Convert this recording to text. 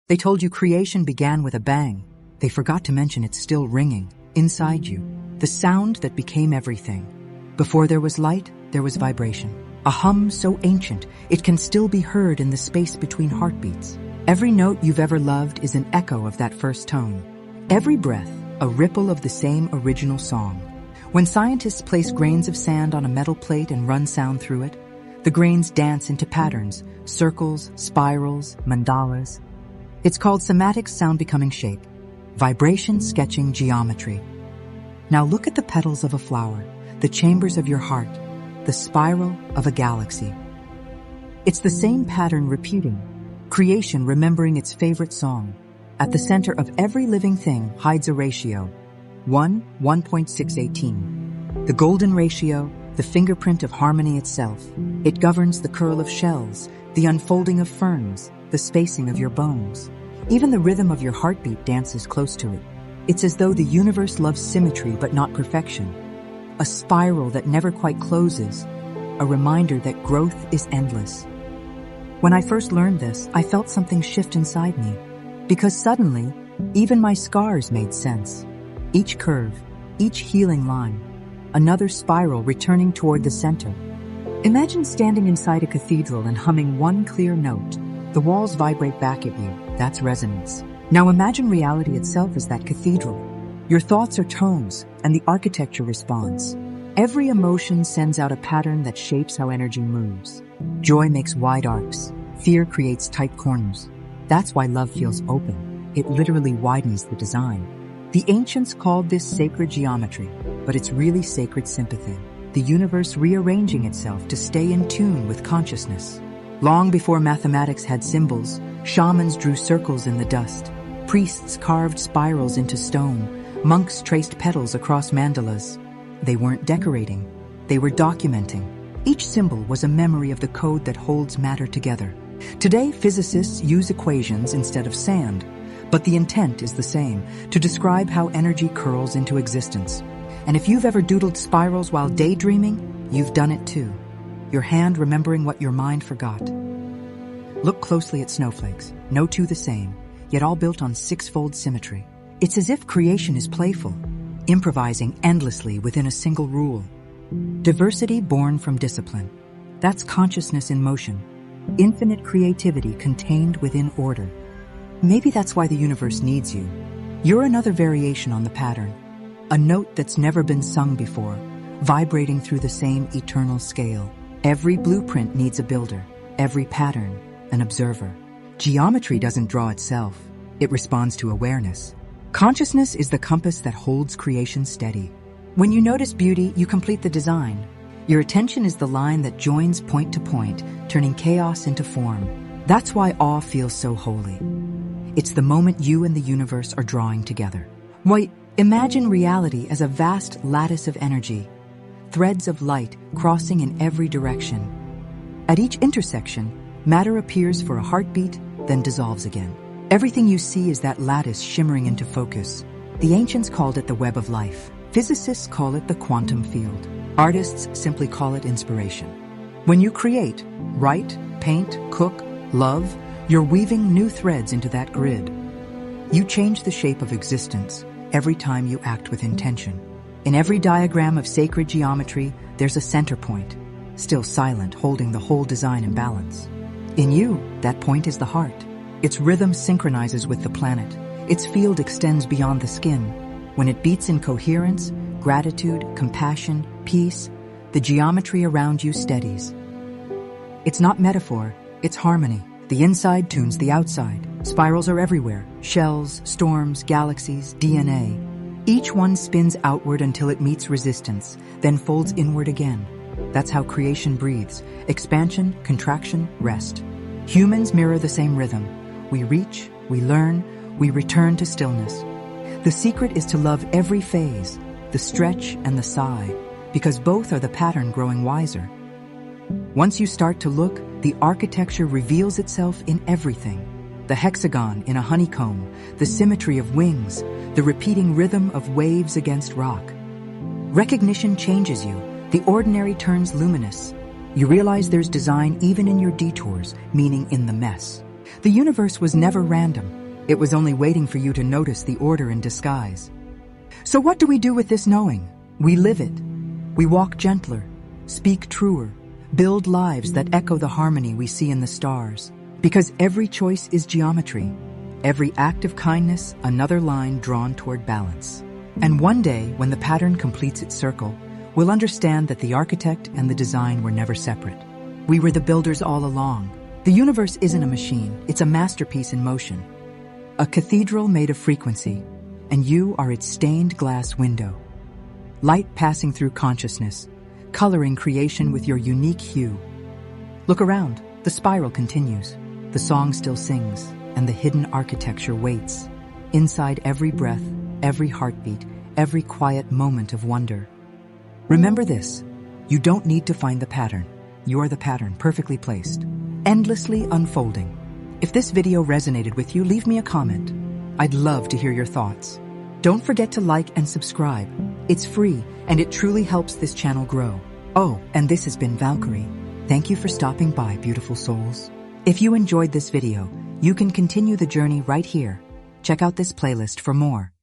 They told you creation began with a bang. They forgot to mention it's still ringing inside you. The sound that became everything. Before there was light, there was vibration. A hum so ancient, it can still be heard in the space between heartbeats. Every note you've ever loved is an echo of that first tone. Every breath, a ripple of the same original song. When scientists place grains of sand on a metal plate and run sound through it, the grains dance into patterns, circles, spirals, mandalas. It's called cymatics, sound becoming shape. Vibration sketching geometry. Now look at the petals of a flower, the chambers of your heart, the spiral of a galaxy. It's the same pattern repeating, creation remembering its favorite song. At the center of every living thing hides a ratio, 1:1.618. The golden ratio, the fingerprint of harmony itself. It governs the curl of shells, the unfolding of ferns, the spacing of your bones. Even the rhythm of your heartbeat dances close to it. It's as though the universe loves symmetry but not perfection. A spiral that never quite closes, a reminder that growth is endless. When I first learned this, I felt something shift inside me, because suddenly, even my scars made sense. Each curve, each healing line, another spiral returning toward the center. Imagine standing inside a cathedral and humming one clear note. The walls vibrate back at you. That's resonance. Now imagine reality itself as that cathedral. Your thoughts are tones, and the architecture responds. Every emotion sends out a pattern that shapes how energy moves. Joy makes wide arcs. Fear creates tight corners. That's why love feels open. It literally widens the design. The ancients called this sacred geometry, but it's really sacred sympathy. The universe rearranging itself to stay in tune with consciousness. Long before mathematics had symbols, shamans drew circles in the dust. Priests carved spirals into stone. Monks traced petals across mandalas. They weren't decorating. They were documenting. Each symbol was a memory of the code that holds matter together. Today, physicists use equations instead of sand, but the intent is the same, to describe how energy curls into existence. And if you've ever doodled spirals while daydreaming, you've done it too. Your hand remembering what your mind forgot. Look closely at snowflakes, no two the same, yet all built on six-fold symmetry. It's as if creation is playful, improvising endlessly within a single rule. Diversity born from discipline. That's consciousness in motion. Infinite creativity contained within order. Maybe that's why the universe needs you. You're another variation on the pattern. A note that's never been sung before, vibrating through the same eternal scale. Every blueprint needs a builder, every pattern, an observer. Geometry doesn't draw itself. It responds to awareness. Consciousness is the compass that holds creation steady. When you notice beauty, you complete the design. Your attention is the line that joins point to point, turning chaos into form. That's why awe feels so holy. It's the moment you and the universe are drawing together. Why, imagine reality as a vast lattice of energy, threads of light crossing in every direction. At each intersection, matter appears for a heartbeat, then dissolves again. Everything you see is that lattice shimmering into focus. The ancients called it the web of life. Physicists call it the quantum field. Artists simply call it inspiration. When you create, write, paint, cook, love, you're weaving new threads into that grid. You change the shape of existence every time you act with intention. In every diagram of sacred geometry, there's a center point, still silent, holding the whole design in balance. In you, that point is the heart. Its rhythm synchronizes with the planet. Its field extends beyond the skin. When it beats in coherence, gratitude, compassion, peace, the geometry around you steadies. It's not metaphor, it's harmony. The inside tunes the outside. Spirals are everywhere. Shells, storms, galaxies, DNA. Each one spins outward until it meets resistance, then folds inward again. That's how creation breathes. Expansion, contraction, rest. Humans mirror the same rhythm. We reach, we learn, we return to stillness. The secret is to love every phase, the stretch and the sigh, because both are the pattern growing wiser. Once you start to look, the architecture reveals itself in everything. The hexagon in a honeycomb, the symmetry of wings, the repeating rhythm of waves against rock. Recognition changes you. The ordinary turns luminous. You realize there's design even in your detours, meaning in the mess. The universe was never random. It was only waiting for you to notice the order in disguise. So what do we do with this knowing? We live it. We walk gentler, speak truer, build lives that echo the harmony we see in the stars. Because every choice is geometry. Every act of kindness, another line drawn toward balance. And one day, when the pattern completes its circle, we'll understand that the architect and the design were never separate. We were the builders all along. The universe isn't a machine, it's a masterpiece in motion. A cathedral made of frequency, and you are its stained glass window. Light passing through consciousness, coloring creation with your unique hue. Look around, the spiral continues. The song still sings, and the hidden architecture waits. Inside every breath, every heartbeat, every quiet moment of wonder. Remember this, you don't need to find the pattern. You're the pattern, perfectly placed, endlessly unfolding. If this video resonated with you, leave me a comment. I'd love to hear your thoughts. Don't forget to like and subscribe. It's free, and it truly helps this channel grow. Oh, and this has been Valkyrie. Thank you for stopping by, beautiful souls. If you enjoyed this video, you can continue the journey right here. Check out this playlist for more.